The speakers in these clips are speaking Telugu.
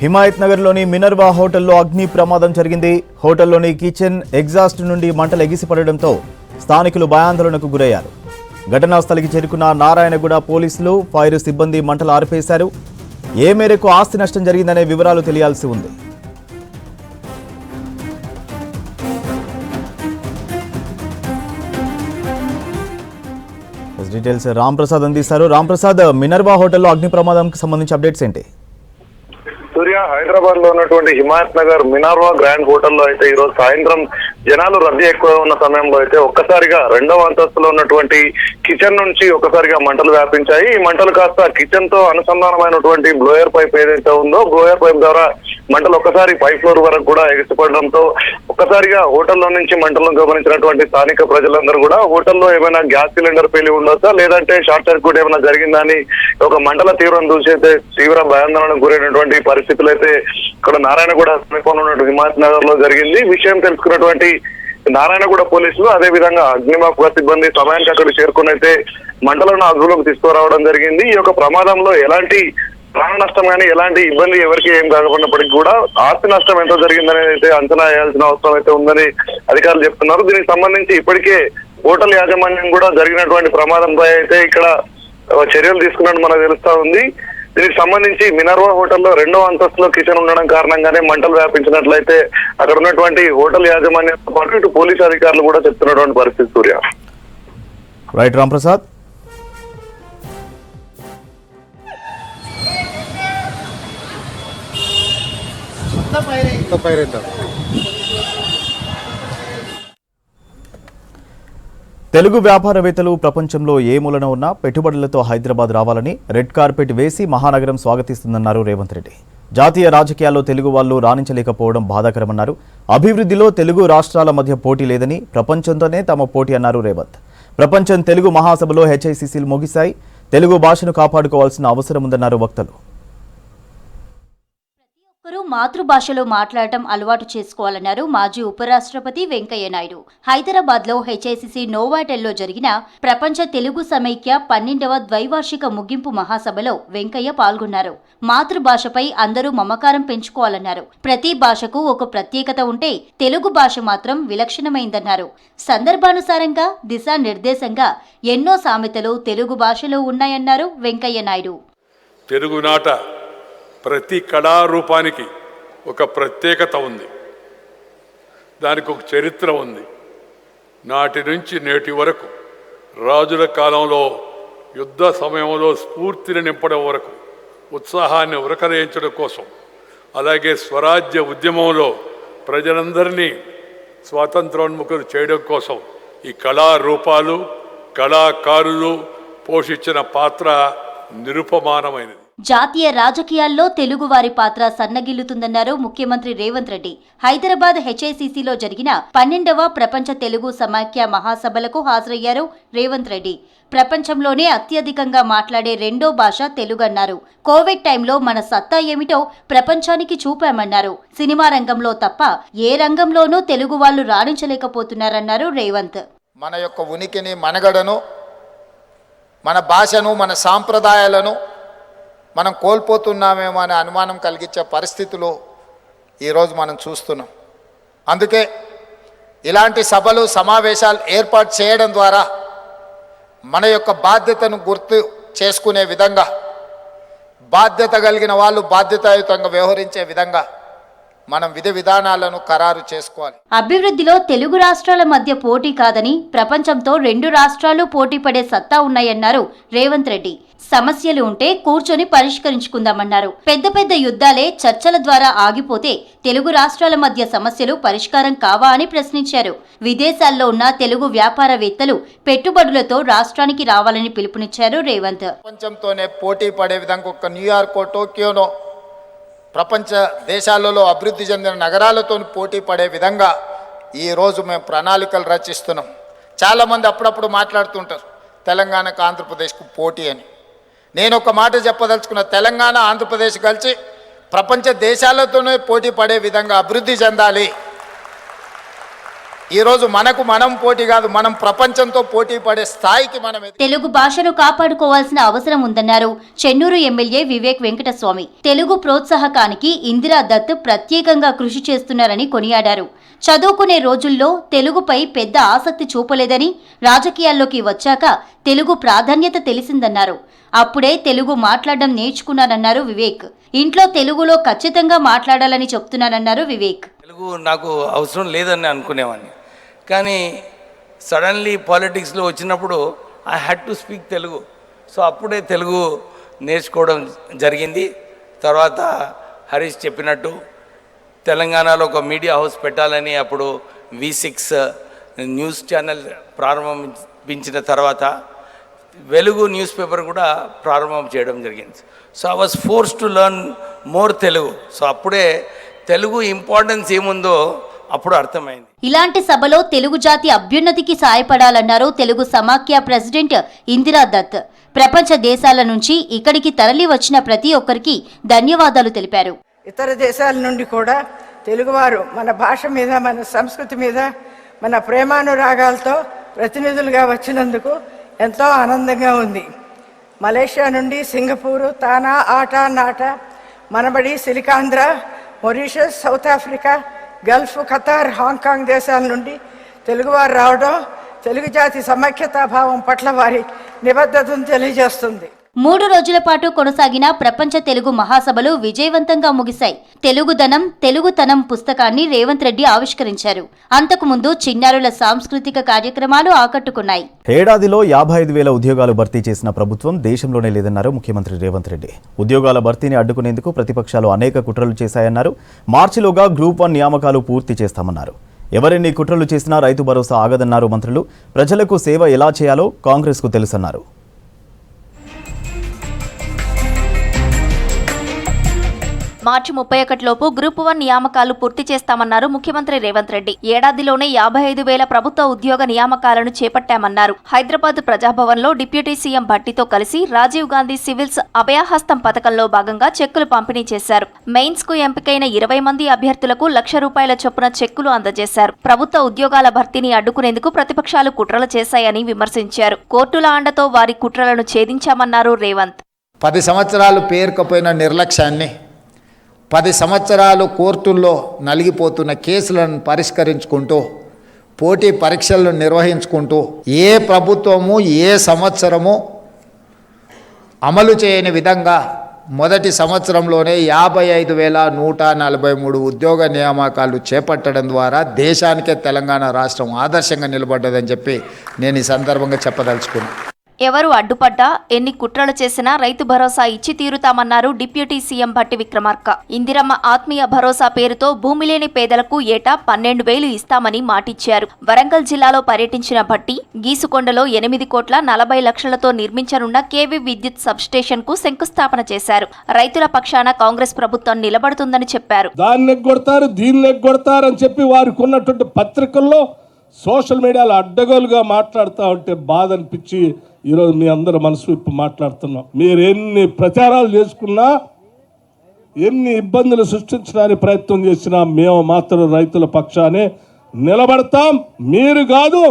హిమాయత్ నగర్లోని మినర్వా హోటల్లో అగ్ని ప్రమాదం జరిగింది. హోటల్లోని కిచెన్ ఎగ్జాస్ట్ నుండి మంటలు ఎగిసిపడడంతో స్థానికులు భయాందోళనకు గురయ్యారు. ఘటనా స్థలికి చేరుకున్న నారాయణగూడ పోలీసులు, ఫైర్ సిబ్బంది మంటలు ఆర్పేశారు. ఏ మేరకు ఆస్తి నష్టం జరిగిందనే వివరాలు తెలియాల్సి ఉంది. డీటెయిల్స్ రాంప్రసాద్ అందిస్తారు. రాంప్రసాద్, మినర్వా హోటల్లో అగ్ని ప్రమాదంకి సంబంధించి అప్డేట్స్ ఏంటి? సూర్య, హైదరాబాద్ లో ఉన్నటువంటి హిమాయత్ నగర్ మినర్వా గ్రాండ్ హోటల్లో అయితే ఈ రోజు సాయంత్రం జనాలు రద్దీ ఎక్కువ ఉన్న సమయంలో అయితే ఒక్కసారిగా రెండవ అంతస్తులో ఉన్నటువంటి కిచెన్ నుంచి ఒక్కసారిగా మంటలు వ్యాపించాయి. ఈ మంటలు కాస్త కిచెన్ తో అనుసంధానమైనటువంటి బ్లోయర్ పైప్ ఏదైతే ఉందో బ్లోయర్ పైప్ ద్వారా మంటలు ఒక్కసారి పై ఫ్లోర్ వరకు కూడా ఎగిసిపడడంతో ఒక్కసారిగా హోటల్లో నుంచి మంటలను గమనించినటువంటి స్థానిక ప్రజలందరూ కూడా హోటల్లో ఏమైనా గ్యాస్ సిలిండర్ పేలి ఉండొచ్చా, లేదంటే షార్ట్ సర్క్యూట్ ఏమైనా జరిగిందా అని ఒక మంటల తీవ్రం చూసి అయితే తీవ్ర భయాందోళనకు గురైనటువంటి పరిస్థితులు అయితే ఇక్కడ నారాయణగూడ సమీపంలో ఉన్న హిమాయత్ నగర్ లో జరిగింది. విషయం తెలుసుకున్నటువంటి నారాయణగూడ పోలీసులు, అదే విధంగా అగ్నిమాపక సిబ్బంది సమయానికి అక్కడ చేరుకుని అయితే మంటలను అదుపులోకి తీసుకురావడం జరిగింది. ఈ యొక్క ప్రమాదంలో ఎలాంటి ప్రాణ నష్టం కానీ ఎలాంటి ఇబ్బంది ఎవరికి ఏం కాకపోయినప్పటికీ కూడా ఆస్తి నష్టం ఎంత జరిగిందనేది అయితే అంచనా వేయాల్సిన అవసరం అయితే ఉందని అధికారులు చెప్తున్నారు. దీనికి సంబంధించి ఇప్పటికే హోటల్ యాజమాన్యం కూడా జరిగినటువంటి ప్రమాదంపై అయితే ఇక్కడ చర్యలు తీసుకున్నట్టు మనకు తెలుస్తా ఉంది. దీనికి సంబంధించి మినర్వా హోటల్లో రెండవ అంతస్తులో కిచెన్ ఉండడం కారణంగానే మంటలు వ్యాపించినట్లయితే అక్కడ ఉన్నటువంటి హోటల్ యాజమాన్యంతో పాటు ఇటు పోలీసు అధికారులు కూడా చెప్తున్నటువంటి పరిస్థితి. సూర్య, రైట్ రాంప్రసాద్. తెలుగు వ్యాపారవేత్తలు ప్రపంచంలో ఏ మూలన ఉన్నా పెట్టుబడులతో హైదరాబాద్ రావాలని రెడ్ కార్పెట్ వేసి మహానగరం స్వాగతిస్తుందన్నారు రేవంత్ రెడ్డి. జాతీయ రాజకీయాల్లో తెలుగు వాళ్లు రాణించలేకపోవడం బాధాకరమన్నారు. అభివృద్ధిలో తెలుగు రాష్ట్రాల మధ్య పోటీ లేదని, ప్రపంచంతోనే తమ పోటీ అన్నారు రేవంత్. ప్రపంచం తెలుగు మహాసభలో హెచ్ఐసిసిలు ముగిశాయి. తెలుగు భాషను కాపాడుకోవాల్సిన అవసరం ఉందన్నారు వక్తలు. మాతృభాషలో మాట్లాడటం అలవాటు చేసుకోవాలన్నారు మాజీ ఉపరాష్ట్రపతి వెంకయ్య నాయుడు. హైదరాబాద్ లో హెచ్ఐసిసి నోవాటెల్లో జరిగిన ప్రపంచ తెలుగు సమైక్య 12వ ద్వైవార్షిక ముగింపు మహాసభలో వెంకయ్య పాల్గొన్నారు. మాతృభాషపై అందరూ మమకారం పెంచుకోవాలన్నారు. ప్రతి భాషకు ఒక ప్రత్యేకత ఉంటే తెలుగు భాష మాత్రం విలక్షణమైందన్నారు. సందర్భానుసారంగా దిశానిర్దేశంగా ఎన్నో సామెతలు తెలుగు భాషలో ఉన్నాయన్నారు వెంకయ్య నాయుడు. తెలుగునాట ప్రతి కళారూపానికి ఒక ప్రత్యేకత ఉంది, దానికి ఒక చరిత్ర ఉంది. నాటి నుంచి నేటి వరకు, రాజుల కాలంలో యుద్ధ సమయంలో స్ఫూర్తిని నింపడం వరకు, ఉత్సాహాన్ని ఉరకలేయించడం కోసం, అలాగే స్వరాజ్య ఉద్యమంలో ప్రజలందరినీ స్వాతంత్రోన్ముఖులు చేయడం కోసం ఈ కళారూపాలు, కళాకారులు పోషించిన పాత్ర నిరుపమానమైనది. జాతీయ రాజకీయాల్లో తెలుగు వారి పాత్ర సన్నగిల్లుతుందన్నారు ముఖ్యమంత్రి రేవంత్ రెడ్డి. హైదరాబాద్ హెచ్ఐసిసిలో జరిగిన 12వ ప్రపంచ తెలుగు సమాఖ్య మహాసభలకు హాజరయ్యారు రేవంత్ రెడ్డి. ప్రపంచంలోనే అత్యధికంగా మాట్లాడే రెండో భాష తెలుగు అన్నారు. కోవిడ్ టైంలో మన సత్తా ఏమిటో ప్రపంచానికి చూపామన్నారు. సినిమా రంగంలో తప్ప ఏ రంగంలోనూ తెలుగు వాళ్ళు రాణించలేకపోతున్నారన్నారు రేవంత్. మన యొక్క ఉనికిని, మనగడను, మన భాషను, మన సాంప్రదాయాలను మనం కోల్పోతున్నామేమో అనే అనుమానం కలిగించే పరిస్థితులు ఈరోజు మనం చూస్తున్నాం. అందుకే ఇలాంటి సభలు, సమావేశాలు ఏర్పాటు చేయడం ద్వారా మన యొక్క బాధ్యతను గుర్తు చేసుకునే విధంగా, బాధ్యత కలిగిన వాళ్ళు బాధ్యతాయుతంగా వ్యవహరించే విధంగా మనం విధి విధానాలను ఖరారు చేసుకోవాలి. అభివృద్ధిలో తెలుగు రాష్ట్రాల మధ్య పోటీ కాదని, ప్రపంచంతో రెండు రాష్ట్రాలు పోటీ పడే సత్తా ఉన్నాయన్నారు రేవంత్ రెడ్డి. సమస్యలు ఉంటే కూర్చొని పరిష్కరించుకుందామన్నారు. పెద్ద పెద్ద యుద్ధాలే చర్చల ద్వారా ఆగిపోతే తెలుగు రాష్ట్రాల మధ్య సమస్యలు పరిష్కారం కావా అని ప్రశ్నించారు. విదేశాల్లో ఉన్న తెలుగు వ్యాపారవేత్తలు పెట్టుబడులతో రాష్ట్రానికి రావాలని పిలుపునిచ్చారు రేవంత్. ప్రపంచంతోనే పోటీ పడే విధంగా ఒక న్యూయార్కో, టోక్యోనో, ప్రపంచ దేశాలలో అభివృద్ధి చెందిన నగరాలతో పోటీ పడే విధంగా ఈరోజు మేము ప్రణాళికలు రచిస్తున్నాం. చాలామంది అప్పుడప్పుడు మాట్లాడుతుంటారు తెలంగాణకు ఆంధ్రప్రదేశ్కు పోటీ అని. నేను ఒక మాట చెప్పదలుచుకున్న, తెలంగాణ ఆంధ్రప్రదేశ్ కలిసి ప్రపంచ దేశాలతోనే పోటీ పడే విధంగా అభివృద్ధి చెందాలి. ఈరోజు మనకు మనం పోటీ కాదు, మనం ప్రపంచంతో పోటీ పడే స్థాయికి మనం తెలుగు భాషను కాపాడుకోవాల్సిన అవసరం ఉందన్నారు చెన్నూరు ఎమ్మెల్యే వివేక్ వెంకటస్వామి. తెలుగు ప్రోత్సాహకానికి ఇందిరా దత్ ప్రత్యేకంగా కృషి చేస్తున్నారని కొనియాడారు. చదువుకునే రోజుల్లో తెలుగుపై పెద్ద ఆసక్తి చూపలేదని, రాజకీయాల్లోకి వచ్చాక తెలుగు ప్రాధాన్యత తెలిసిందన్నారు. అప్పుడే తెలుగు మాట్లాడడం నేర్చుకున్నానన్నారు వివేక్. ఇంట్లో తెలుగులో ఖచ్చితంగా మాట్లాడాలని చెప్తున్నానన్నారు వివేక్. తెలుగు నాకు అవసరం లేదని అనుకునేవాడిని, కానీ సడన్లీ పాలిటిక్స్లో వచ్చినప్పుడు I had to speak Telugu. So అప్పుడే తెలుగు నేర్చుకోవడం జరిగింది. తర్వాత హరీష్ చెప్పినట్టు తెలంగాణలో ఒక మీడియా హౌస్ పెట్టాలని అప్పుడు V6 న్యూస్ ఛానల్ ప్రారంభించిన తర్వాత వెలుగు న్యూస్ పేపర్ కూడా ప్రారంభం చేయడం జరిగింది. So I was force to learn more Telugu. So అప్పుడే తెలుగు ఇంపార్టెన్స్ ఏముందో అప్పుడు అర్థమైంది. ఇలాంటి సభలో తెలుగు జాతి అభ్యున్నతికి సాయపడాలన్నారు తెలుగు సమాఖ్య ప్రెసిడెంట్ ఇందిరా దత్. ప్రపంచ దేశాల నుంచి ఇక్కడికి తరలి వచ్చిన ప్రతి ఒక్కరికి ధన్యవాదాలు తెలిపారు. ఇతర దేశాల నుండి కూడా తెలుగువారు మన భాష మీద, మన సంస్కృతి మీద, మన ప్రేమానురాగాలతో ప్రతినిధులుగా వచ్చినందుకు ఎంతో ఆనందంగా ఉంది. మలేషియా నుండి Singapore, TANA, ATA, NATA, Manabadi, SiliconAndhra, Mauritius, South Africa, Gulf, Qatar, Hong Kong దేశాల నుండి తెలుగువారు రావడం తెలుగు జాతి సమైక్యతాభావం పట్ల వారి నిబద్ధతను తెలియజేస్తుంది. 3 రోజుల పాటు కొనసాగిన ప్రపంచ తెలుగు మహాసభలు విజయవంతంగా ముగిశాయి. తెలుగుదనం, తెలుగుతనం పుస్తకాన్ని రేవంత్ రెడ్డి ఆవిష్కరించారు. అంతకుముందు చిన్నారుల సాంస్కృతిక కార్యక్రమాలు ఆకట్టుకున్నాయి. ఏడాదిలో 55,000 ఉద్యోగాలు భర్తీ చేసిన ప్రభుత్వం దేశంలోనే లేదన్నారు ముఖ్యమంత్రి రేవంత్ రెడ్డి. ఉద్యోగాల భర్తీని అడ్డుకునేందుకు ప్రతిపక్షాలు అనేక కుట్రలు చేశాయన్నారు. మార్చిలోగా గ్రూప్ 1 నియామకాలు పూర్తి చేస్తామన్నారు. ఎవరెన్ని కుట్రలు చేసినా రైతు భరోసా ఆగదన్నారు మంత్రులు. ప్రజలకు సేవ ఎలా చేయాలో కాంగ్రెస్కు తెలుసన్నారు. మార్చి 31 లోపు గ్రూప్ 1 నియామకాలు పూర్తి చేస్తామన్నారు ముఖ్యమంత్రి రేవంత్ రెడ్డి. ఏడాదిలోనే 55,000 ప్రభుత్వ ఉద్యోగ నియామకాలను చేపట్టామన్నారు. హైదరాబాద్ ప్రజాభవన్లో డిప్యూటీ సీఎం భట్టితో కలిసి రాజీవ్ గాంధీ సివిల్స్ అభయహస్తం పథకంలో భాగంగా చెక్కులు పంపిణీ చేశారు. మెయిన్స్ కు ఎంపికైన 20 మంది అభ్యర్థులకు ₹1,00,000 చొప్పున చెక్కులు అందజేశారు. ప్రభుత్వ ఉద్యోగాల భర్తీని అడ్డుకునేందుకు ప్రతిపక్షాలు కుట్రలు చేశాయని విమర్శించారు. కోర్టుల అండతో వారి కుట్రలను ఛేదించామన్నారు రేవంత్. 10 సంవత్సరాలు పేరుకుపోయిన నిర్లక్ష్యాన్ని, 10 సంవత్సరాలు కోర్టుల్లో నలిగిపోతున్న కేసులను పరిష్కరించుకుంటూ, పోటీ పరీక్షలను నిర్వహించుకుంటూ, ఏ ప్రభుత్వము ఏ సంవత్సరము అమలు చేయని విధంగా మొదటి సంవత్సరంలోనే 55,143 ఉద్యోగ నియామకాలు చేపట్టడం ద్వారా దేశానికే తెలంగాణ రాష్ట్రం ఆదర్శంగా నిలబడ్డదని చెప్పి నేను ఈ సందర్భంగా చెప్పదలుచుకున్నాను. ఎవరు అడ్డుపడ్డా, ఎన్ని కుట్రలు చేసినా రైతు భరోసా ఇచ్చి తీరుతామన్నారు డిప్యూటీ సీఎం భట్టి విక్రమార్క. ఇందిరమ్మ ఆత్మీయ భరోసా పేరుతో భూమి లేని పేదలకు ఏటా 12,000 ఇస్తామని మాటిచ్చారు. వరంగల్ జిల్లాలో పర్యటించిన భట్టి గీసుకొండలో 8,40,00,000తో నిర్మించనున్న కేవీ విద్యుత్ సబ్స్టేషన్ కు శంకుస్థాపన చేశారు. రైతుల పక్షాన కాంగ్రెస్ ప్రభుత్వం నిలబడుతుందని చెప్పారు. దాన్ని కొడతారు, దీన్ని కొడతారని చెప్పి వారికి ఉన్నటువంటి పత్రికల్లో, సోషల్ మీడియాలో అడ్డగోలుగా మాట్లాడుతూ ఉంటే బాధ అనిపించి ఈరోజు మీ అందరూ మనసు విప్పి మాట్లాడుతున్నాం. మీరు ఎన్ని ప్రచారాలు చేసుకున్నా, ఎన్ని ఇబ్బందులు సృష్టించడానికి ప్రయత్నం చేసినా మేము మాత్రం రైతుల పక్షానే నిలబడతాం. మీరు కాదు,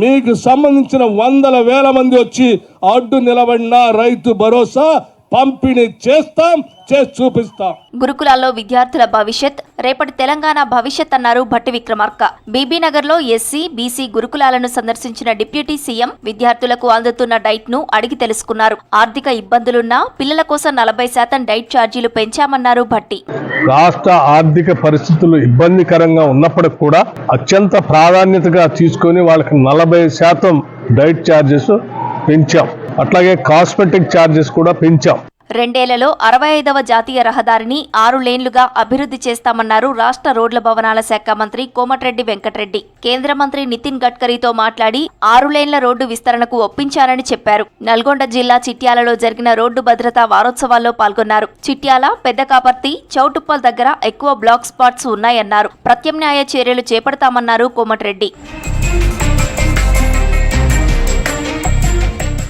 మీకు సంబంధించిన 100,000 మంది వచ్చి అడ్డు నిలబడిన రైతు భరోసా పంపిణీ చేస్తాం, చేసి చూపిస్తాం. గురుకులాల్లో విద్యార్థుల భవిష్యత్ రేపటి తెలంగాణ భవిష్యత్ అన్నారు భట్టి విక్రమార్క. బీబీనగర్లో ఎస్సీ, బీసీ గురుకులాలను సందర్శించిన డిప్యూటీ సీఎం విద్యార్థులకు అందుతున్న డైట్ ను అడిగి తెలుసుకున్నారు. ఆర్థిక ఇబ్బందులున్నా పిల్లల కోసం 40% డైట్ ఛార్జీలు పెంచామన్నారు భట్టి. రాష్ట్ర ఆర్థిక పరిస్థితులు ఇబ్బందికరంగా ఉన్నప్పటికి కూడా అత్యంత ప్రాధాన్యతగా తీసుకొని వాళ్ళకి 40% డైట్ ఛార్జెస్ పెంచాం. అట్లాగే కాస్మెటిక్ ఛార్జెస్ కూడా పెంచాం. 2 ఏళ్లలో 65వ జాతీయ రహదారిని 6 లేన్లుగా అభివృద్ధి చేస్తామన్నారు రాష్ట్ర రోడ్ల భవనాల శాఖ మంత్రి కోమటిరెడ్డి వెంకటరెడ్డి. కేంద్ర మంత్రి నితిన్ గడ్కరీతో మాట్లాడి 6 లేన్ల రోడ్డు విస్తరణకు ఒప్పించారని చెప్పారు. నల్గొండ జిల్లా చిట్యాలలో జరిగిన రోడ్డు భద్రతా వారోత్సవాల్లో పాల్గొన్నారు. చిట్యాల, పెద్దకాపర్తి, చౌటుప్పల్ దగ్గర ఎక్కువ బ్లాక్ స్పాట్స్ ఉన్నాయన్నారు. ప్రత్యామ్నాయ చర్యలు చేపడతామన్నారు కోమటిరెడ్డి.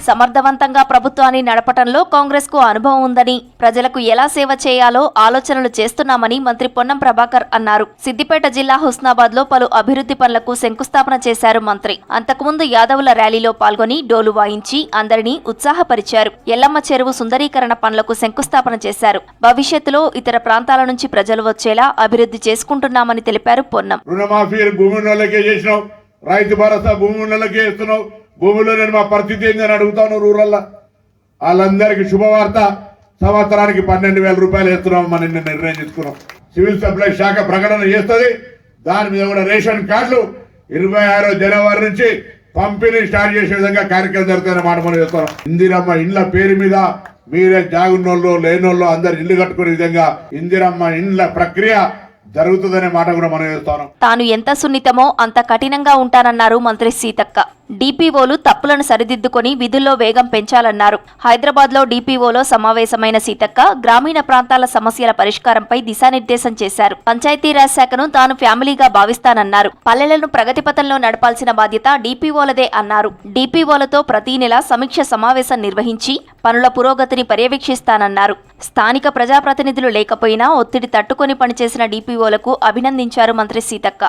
సమర్థవంతంగా ప్రభుత్వాన్ని నడపటంలో కాంగ్రెస్ కు అనుభవం ఉందని, ప్రజలకు ఎలా సేవ చేయాలో ఆలోచనలు చేస్తున్నామని మంత్రి పొన్నం ప్రభాకర్ అన్నారు. సిద్దిపేట జిల్లా హుస్నాబాద్ లో పలు అభివృద్ధి పనులకు శంకుస్థాపన చేశారు మంత్రి. అంతకుముందు యాదవుల ర్యాలీలో పాల్గొని డోలు వాయించి అందరినీ ఉత్సాహపరిచారు. ఎల్లమ్మ చెరువు సుందరీకరణ పనులకు శంకుస్థాపన చేశారు. భవిష్యత్తులో ఇతర ప్రాంతాల నుంచి ప్రజలు వచ్చేలా అభివృద్ధి చేసుకుంటున్నామని తెలిపారు పొన్నం. రుణమాఫీ భూమి ఉన్నోళ్ళకే చేసినావు, రైతు భరోసా భూమి ఉన్నోళ్ళకే ఇస్తున్నావు. భూమిలో నేను మా పరిస్థితి ఏందని అడుగుతాను. రూరల్లో వాళ్ళందరికీ శుభవార్త, సంవత్సరానికి 12,000 రూపాయలు వేస్తున్నాం మనం నిర్ణయం చేసుకున్నాం. సివిల్ సప్లై శాఖ ప్రకటన చేస్తుంది. దాని మీద కూడా రేషన్ కార్డులు 26 జనవరి నుంచి పంపిణీ స్టార్ట్ చేసే విధంగా కార్యక్రమం జరుగుతుందని మాట మనం చేస్తున్నాం. ఇందిరమ్మ ఇండ్ల పేరు మీద మీరే జాగున్నోళ్ళు లేనోళ్ళు అందరు ఇల్లు కట్టుకునే విధంగా ఇందిరమ్మ ఇండ్ల ప్రక్రియ జరుగుతుందనే మాట కూడా మనం చేస్తాను. తాను ఎంత సున్నితమో అంత కఠినంగా ఉంటానన్నారు మంత్రి సీతక్క. డిపిఓలు తప్పులను సరిదిద్దుకొని విధుల్లో వేగం పెంచాలన్నారు. హైదరాబాద్ లో డిపిఓలో సమావేశమైన సీతక్క గ్రామీణ ప్రాంతాల సమస్యల పరిష్కారంపై దిశానిర్దేశం చేశారు. పంచాయతీరాజ్ శాఖను తాను ఫ్యామిలీగా భావిస్తానన్నారు. పల్లెలను ప్రగతిపథంలో నడపాల్సిన బాధ్యత డిపిఓలదే అన్నారు. డిపిఓలతో ప్రతి నెల సమీక్ష సమావేశం నిర్వహించి పనుల పురోగతిని పర్యవేక్షిస్తానన్నారు. స్థానిక ప్రజాప్రతినిధులు లేకపోయినా ఒత్తిడి తట్టుకొని పనిచేసిన డిపిఓలకు అభినందించారు మంత్రి సీతక్క.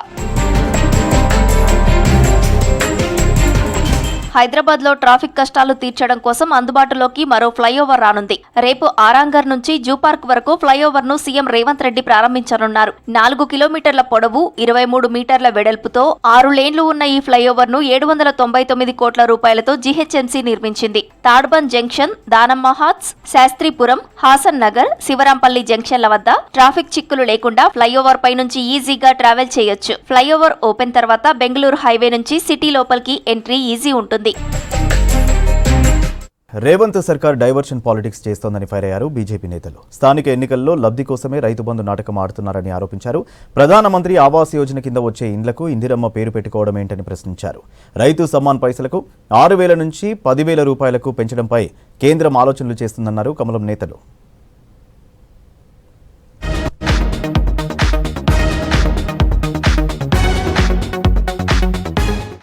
హైదరాబాద్ లో ట్రాఫిక్ కష్టాలు తీర్చడం కోసం అందుబాటులోకి మరో ఫ్లైఓవర్ రానుంది. రేపు ఆరాంగర్ నుంచి జూ పార్క్ వరకు ఫ్లైఓవర్ ను సీఎం రేవంత్ రెడ్డి ప్రారంభించనున్నారు. 4 కిలోమీటర్ల పొడవు, 23 మీటర్ల వెడల్పుతో 6 లేన్లు ఉన్న ఈ ఫ్లైఓవర్ ను 799 కోట్ల రూపాయలతో జీహెచ్ఎంసీ నిర్మించింది. తాడ్బంద్ జంక్షన్, దానమ్మ హాట్స్, శాస్త్రీపురం, హాసన్ నగర్, శివరాంపల్లి జంక్షన్ల వద్ద ట్రాఫిక్ చిక్కులు లేకుండా ఫ్లైఓవర్ పై నుంచి ఈజీగా ట్రావెల్ చేయొచ్చు. ఫ్లైఓవర్ ఓపెన్ తర్వాత బెంగళూరు హైవే నుంచి సిటీ లోపలికి ఎంట్రీ ఈజీ ఉంటుంది. రేవంత్ సర్కార్ డైవర్షన్ పాలిటిక్స్ చేస్తోందని ఫైర్ అయ్యారు బీజేపీ నేతలు. స్థానిక ఎన్నికల్లో లబ్ధి కోసమే రైతు బంధు నాటకం ఆడుతున్నారని ఆరోపించారు. ప్రధానమంత్రి ఆవాస్ యోజన కింద వచ్చే ఇండ్లకు ఇందిరమ్మ పేరు పెట్టుకోవడం ఏంటని ప్రశ్నించారు. రైతు సమ్మాన్ పైసలకు 6,000 నుంచి 10,000 రూపాయలకు పెంచడంపై కేంద్రం ఆలోచనలు చేస్తుందన్నారు కమలం నేతలు.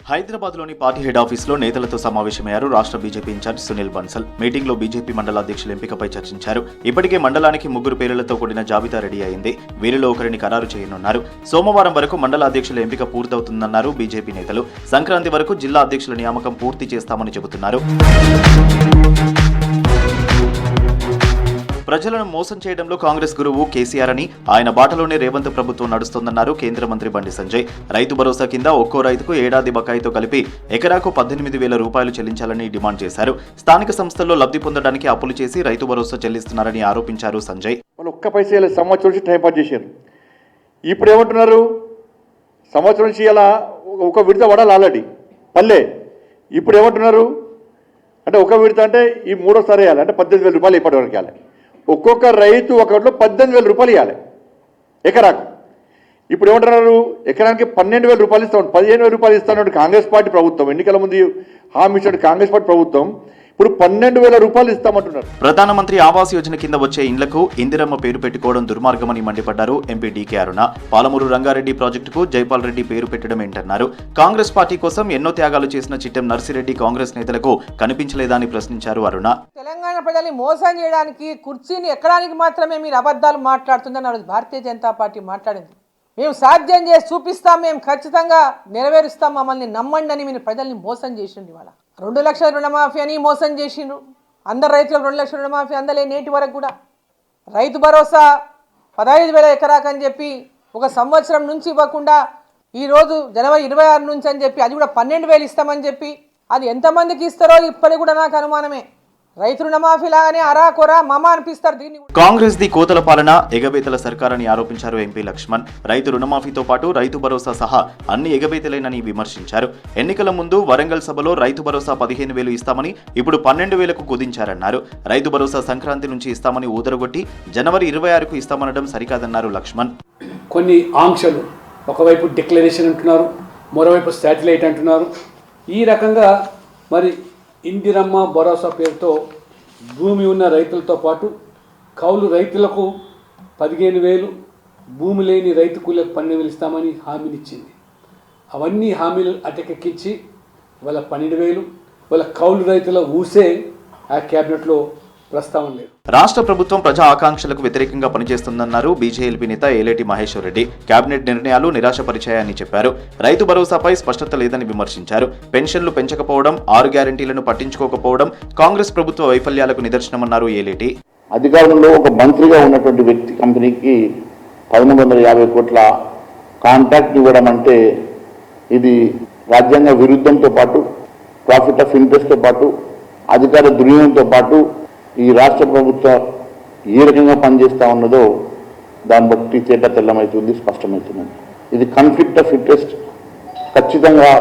హైదరాబాద్లోని పార్టీ హెడ్ ఆఫీస్లో నేతలతో సమావేశమయ్యారు రాష్ట్ర బీజేపీ ఇన్ఛార్జ్ సునీల్ బన్సల్. మీటింగ్లో బీజేపీ మండల అధ్యక్షుల ఎంపికపై చర్చించారు. ఇప్పటికే మండలానికి 3 పేర్లతో కూడిన జాబితా రెడీ అయింది. వీరిలో ఒకరిని ఖరారు చేయనున్నారు. సోమవారం వరకు మండల అధ్యక్షుల ఎంపిక పూర్తవుతుందన్నారు బీజేపీ నేతలు. సంక్రాంతి వరకు జిల్లా అధ్యక్షుల నియామకం పూర్తి చేస్తామని చెబుతున్నారు. ప్రజలను మోసం చేయడంలో కాంగ్రెస్ గురువు కేసీఆర్ అని, ఆయన బాటలోనే రేవంత్ ప్రభుత్వం నడుస్తోందన్నారు కేంద్ర మంత్రి బండి సంజయ్. రైతు భరోసా కింద ఒక్కో రైతుకు ఏడాది బకాయితో కలిపి ఎకరాకు 18,000 రూపాయలు చెల్లించాలని డిమాండ్ చేశారు. స్థానిక సంస్థల్లో లబ్ధి పొందడానికి అప్పులు చేసి రైతు భరోసా చెల్లిస్తున్నారని ఆరోపించారు సంజయ్. ఒక్క పైసలు సంవత్సరం నుంచి టైం పాస్ చేశారు. ఇప్పుడు ఏమంటున్నారు, సంవత్సరం నుంచి ఇలా ఒక విడత పడాలి ఆల్రెడీ పల్లె. ఇప్పుడు ఏమంటున్నారు అంటే ఒక విడత అంటే ఈ 3వ సారి వేయాలి, అంటే 18,000 రూపాయలు ఇప్పటివరకు ఇవ్వాలి. ఒక్కొక్క రైతు ఒకటిలో 18,000 రూపాయలు ఇవ్వాలి ఎకరాకు. ఇప్పుడు ఏమంటున్నారు, ఎకరానికి 12,000 రూపాయలు ఇస్తాం, 15,000 రూపాయలు ఇస్తాను కాంగ్రెస్ పార్టీ ప్రభుత్వం. ఎన్నికల ముందు హామీ ఇచ్చాడు కాంగ్రెస్ పార్టీ ప్రభుత్వం. ఇప్పుడు 12,000 రూపాయలు ఇస్తామంటున్నారు. ప్రధానమంత్రి ఆవాస్ యోజన కింద వచ్చే ఇండ్లకు ఇందిరమ్మ పేరు పెట్టుకోవడం దుర్మార్గమని మండిపడ్డారు ఎంపీ డీకే అరుణ. పాలమూరు రంగారెడ్డి ప్రాజెక్టుకు జైపాల్ రెడ్డి పేరు పెట్టడం ఏంటన్నారు. కాంగ్రెస్ పార్టీ కోసం ఎన్నో త్యాగాలు చేసిన చిట్టెం నర్సిరెడ్డి కాంగ్రెస్ నేతలకు కనిపించలేదా అని ప్రశ్నించారు అరుణ. తెలంగాణ ప్రజల్ని మోసం చేయడానికి, కుర్చీని ఎక్కడానికి మాత్రమే మీరు అబద్ధాలు మాట్లాడుతుందని భారతీయ జనతా పార్టీ మాట్లాడింది. మేము సాధ్యం చేసి చూపిస్తాం, మేము ఖచ్చితంగా నెరవేరుస్తాం, మమ్మల్ని నమ్మండి అని మీరు ప్రజల్ని మోసం చేసిండు. ఇవాళ 2 లక్షల రుణమాఫీ అని మోసం చేసిండ్రు. అందరు రైతులకు 2 లక్షల రుణమాఫీ అందలే నేటి వరకు కూడా. రైతు భరోసా 15,000 ఎకరాకు అని చెప్పి ఒక సంవత్సరం నుంచి ఇవ్వకుండా ఈరోజు జనవరి 26 నుంచి అని చెప్పి అది కూడా 12,000 ఇస్తామని చెప్పి అది ఎంతమందికి ఇస్తారో ఇప్పటికి కూడా నాకు అనుమానమే. రైతు రుణమాఫీలాగానే అరాకొరా మమ అనిపిస్తారు. దీన్ని కాంగ్రెస్ ది కోతల పాలన, ఎగబేతల సర్కారని ఆరోపించారు ఎంపీ లక్ష్మణ్. రైతు రుణమాఫీతో పాటు రైతు భరోసా సహా అన్ని ఎగబేతలేనని విమర్శించారు. ఎన్నికల ముందు వరంగల్ సభలో రైతు భరోసా 15,000 ఇస్తామని ఇప్పుడు 12,000కు కుదించారన్నారు. రైతు భరోసా సంక్రాంతి నుంచి ఇస్తామని ఊదరగొట్టి జనవరి 26కు ఇస్తామనడం సరికాదన్నారు లక్ష్మణ్. కొన్ని ఆంక్షలు, ఒకవైపు డిక్లరేషన్ అంటున్నారు, మరోవైపు శాటిలైట్ అంటున్నారు. ఈ రకంగా మరి ఇందిరమ్మ భరోసా పేరుతో భూమి ఉన్న రైతులతో పాటు కౌలు రైతులకు 15,000, భూమి లేని రైతు కూలీలకు 12,000 ఇస్తామని హామీనిచ్చింది. అవన్నీ హామీలు అటకెక్కించి ఇవాళ 12,000, వాళ్ళ కౌలు రైతుల ఊసే ఆ క్యాబినెట్లో ప్రస్తావన లేదు. రాష్ట్ర ప్రభుత్వం ప్రజా ఆకాంక్షలకు వ్యతిరేకంగా పనిచేస్తుందన్నారు బీజేపీ నేత ఏలేటి మహేశ్వర్ రెడ్డి. కేబినెట్ నిర్ణయాలు నిరాశపరిచాయని చెప్పారు. రైతు భరోసాపై స్పష్టత లేదని విమర్శించారు. పెన్షన్లు పెంచకపోవడం, 6 గ్యారెంటీలను పట్టించుకోకపోవడం కాంగ్రెస్ ప్రభుత్వ వైఫల్యాలకు నిదర్శనమన్నారు ఏలేటి. అధికారంలో ఒక మంత్రిగా ఉన్నటువంటి వ్యక్తి కంపెనీకి 1350 కోట్ల కాంట్రాక్ట్ ఇవ్వడం అంటే ఇది రాజ్యాంగ విరుద్ధంతో పాటు, ప్రాఫిట్ ఆఫ్ ఇంట్రెస్ట్తో పాటు, అధికార దుర్వినియోగంతో పాటు ఈ రాష్ట్ర ప్రభుత్వం ఏ రకంగా పనిచేస్తూ ఉన్నదో దాన్ని బట్టి తేట తెల్లమవుతుంది, స్పష్టమవుతుంది. ఇది కాన్ఫ్లిక్ట్ ఆఫ్ ఇంట్రెస్ట్. ఖచ్చితంగా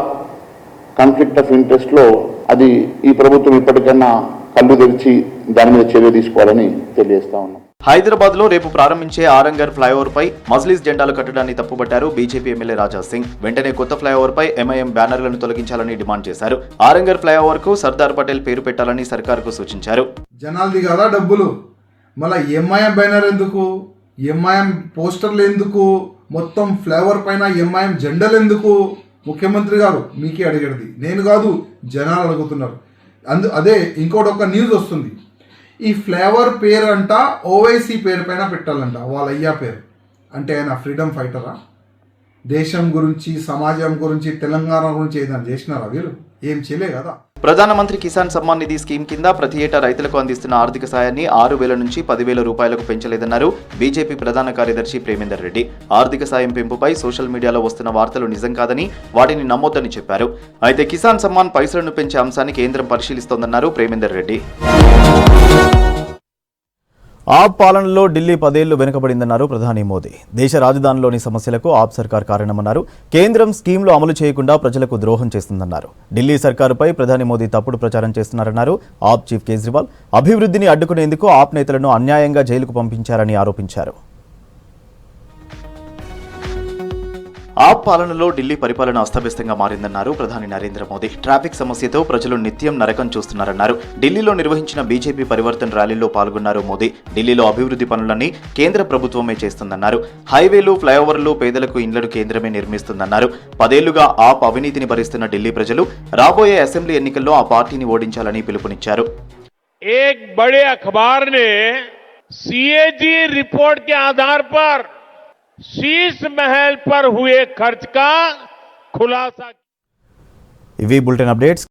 కాన్ఫ్లిక్ట్ ఆఫ్ ఇంట్రెస్ట్లో అది ఈ ప్రభుత్వం ఇప్పటికన్నా కళ్ళు తెరిచి దాని మీద చర్య తీసుకోవాలని తెలియజేస్తా ఉన్నాం. హైదరాబాద్ లో రేపు ప్రారంభించే ఆరంగర్ ఫ్లైఓవర్ పై మజ్లిస్ జెండాలు కట్టడాన్ని తప్పుపట్టారు బీజేపీ ఎమ్మెల్యే రాజా సింగ్. వెంటనే కొత్త ఫ్లైఓవర్ పై ఎంఐఎం బ్యానర్లను తొలగించాలని డిమాండ్ చేశారు. ఆరంగర్ ఫ్లైఓవర్ కు సర్దార్ పటేల్ పేరు పెట్టాలని సర్కారుకు సూచించారు. జనాలది కదా డబ్బులు, మళ్ళీ ఎంఐఎం బ్యానర్ ఎందుకు, ఎంఐఎం పోస్టర్లు ఎందుకు, మొత్తం ఫ్లైఓవర్ పైన ఎంఐఎం జెండాలు ఎందుకు? ముఖ్యమంత్రి గారు మీకే అడిగేది, నేను కాదు, జనాలు అడుగుతున్నారు. అదే ఇంకోటి ఒక న్యూస్ వస్తుంది, ఈ ఫ్లేవర్ పేరు అంట ఓవైసీ పేరు పైన పెట్టాలంట, వాళ్ళ అయ్యా పేరు. అంటే ఆయన ఫ్రీడమ్ ఫైటరా? దేశం గురించి, సమాజం గురించి, తెలంగాణ గురించి ఏదైనా చేసినారా వీళ్ళు? ఏం చేయలే కదా. ప్రధానమంత్రి కిసాన్ సమ్మాన్ నిధి స్కీమ్ కింద ప్రతి ఏటా రైతులకు అందిస్తున్న ఆర్థిక సాయాన్ని 6,000 నుంచి 10,000 రూపాయలకు పెంచలేదన్నారు బీజేపీ ప్రధాన కార్యదర్శి ప్రేమేందర్ రెడ్డి. ఆర్థిక సాయం పెంపుపై సోషల్ మీడియాలో వస్తున్న వార్తలు నిజం కాదని, వాటిని నమ్మొద్దని చెప్పారు. అయితే కిసాన్ సమ్మాన్ పైసలను పెంచే అంశాన్ని కేంద్రం పరిశీలిస్తోందన్నారు ప్రేమేందర్ రెడ్డి. ఆప్ పాలనలో ఢిల్లీ 10 ఏళ్లు వెనుకబడిందన్నారు ప్రధాని మోదీ. దేశ రాజధానిలోని సమస్యలకు ఆప్ సర్కార్ కారణమన్నారు. కేంద్రం స్కీమ్లు అమలు చేయకుండా ప్రజలకు ద్రోహం చేస్తుందన్నారు. ఢిల్లీ సర్కారుపై ప్రధాని మోదీ తప్పుడు ప్రచారం చేస్తున్నారన్నారు. ఆప్ చీఫ్ కేజ్రీవాల్ అభివృద్ధిని అడ్డుకునేందుకు ఆప్ నేతలను అన్యాయంగా జైలుకు పంపించారని ఆరోపించారు. ఆప్ పాలనలో ఢిల్లీ పరిపాలన అస్తవ్యస్తంగా మారిందన్నారు ప్రధాని నరేంద్ర మోదీ. ట్రాఫిక్ సమస్యతో ప్రజలు నిత్యం నరకం చూస్తున్నారన్నారు. ఢిల్లీలో నిర్వహించిన బీజేపీ పరివర్తన్ ర్యాలీలో పాల్గొన్నారు మోదీ. ఢిల్లీలో అభివృద్ధి పనులన్నీ కేంద్ర ప్రభుత్వమే చేస్తుందన్నారు. హైవేలు, ఫ్లైఓవర్లు పేదలకు ఇండ్లను కేంద్రమే నిర్మిస్తుందన్నారు. 10 ఏళ్లుగా ఆప్ అవినీతిని భరిస్తున్న ఢిల్లీ ప్రజలు రాబోయే అసెంబ్లీ ఎన్నికల్లో ఆ పార్టీని ఓడించాలని పిలుపునిచ్చారు. एक बड़े अखबार ने सीएजी रिपोर्ट के आधार पर शीश महल पर हुए खर्च का खुलासा. इवी बुलेटिन अपडेट्स.